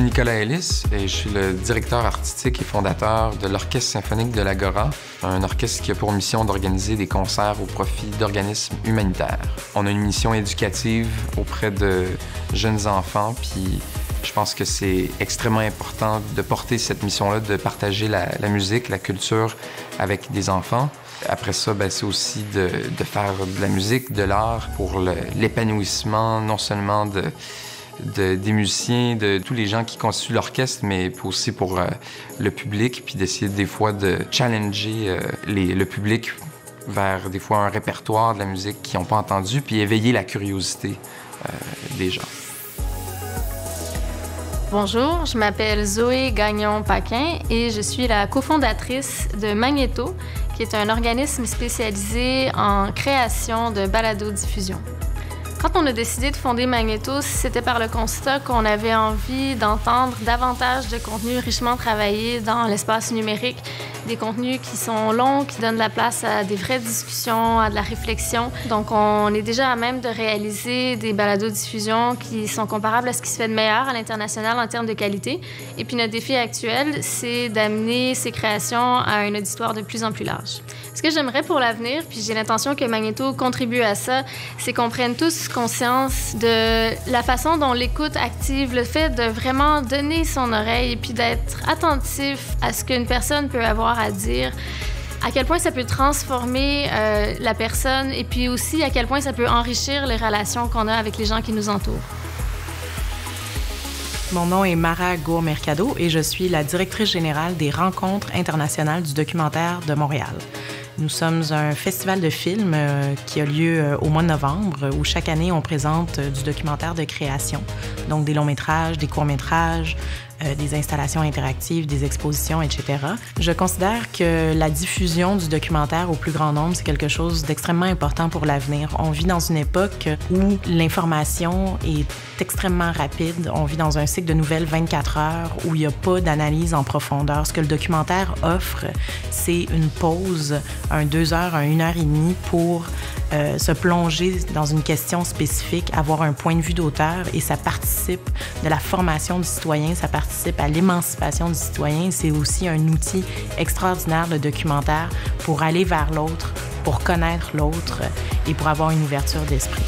suis Nicolas Ellis et je suis le directeur artistique et fondateur de l'Orchestre symphonique de l'Agora, un orchestre qui a pour mission d'organiser des concerts au profit d'organismes humanitaires. On a une mission éducative auprès de jeunes enfants, puis je pense que c'est extrêmement important de porter cette mission-là, de partager la musique, la culture avec des enfants. Après ça, c'est aussi de faire de la musique, de l'art pour l'épanouissement non seulement des musiciens, de tous les gens qui constituent l'orchestre, mais aussi pour le public, puis d'essayer des fois de challenger le public vers des fois un répertoire de la musique qu'ils n'ont pas entendu, puis éveiller la curiosité des gens. Bonjour, je m'appelle Zoé Gagnon-Paquin et je suis la cofondatrice de Magnéto, qui est un organisme spécialisé en création de balado-diffusion. Quand on a décidé de fonder Magnéto, c'était par le constat qu'on avait envie d'entendre davantage de contenus richement travaillés dans l'espace numérique, des contenus qui sont longs, qui donnent la place à des vraies discussions, à de la réflexion. Donc, on est déjà à même de réaliser des balados-diffusion qui sont comparables à ce qui se fait de meilleur à l'international en termes de qualité. Et puis, notre défi actuel, c'est d'amener ces créations à un auditoire de plus en plus large. Ce que j'aimerais pour l'avenir, puis j'ai l'intention que Magnéto contribue à ça, c'est qu'on prenne tous conscience de la façon dont l'écoute active, le fait de vraiment donner son oreille et puis d'être attentif à ce qu'une personne peut avoir à dire, à quel point ça peut transformer la personne et puis aussi à quel point ça peut enrichir les relations qu'on a avec les gens qui nous entourent. Mon nom est Mara Gour-Mercado et je suis la directrice générale des Rencontres internationales du documentaire de Montréal. Nous sommes un festival de films qui a lieu au mois de novembre où chaque année on présente du documentaire de création, donc des longs métrages, des courts métrages, des installations interactives, des expositions, etc. Je considère que la diffusion du documentaire au plus grand nombre, c'est quelque chose d'extrêmement important pour l'avenir. On vit dans une époque où l'information est extrêmement rapide. On vit dans un cycle de nouvelles 24 heures où il n'y a pas d'analyse en profondeur. Ce que le documentaire offre, c'est une pause, un 2 heures, un 1 heure et demie pour se plonger dans une question spécifique, avoir un point de vue d'auteur et ça participe de la formation du citoyen, ça participe à l'émancipation du citoyen. C'est aussi un outil extraordinaire, le documentaire, pour aller vers l'autre, pour connaître l'autre et pour avoir une ouverture d'esprit.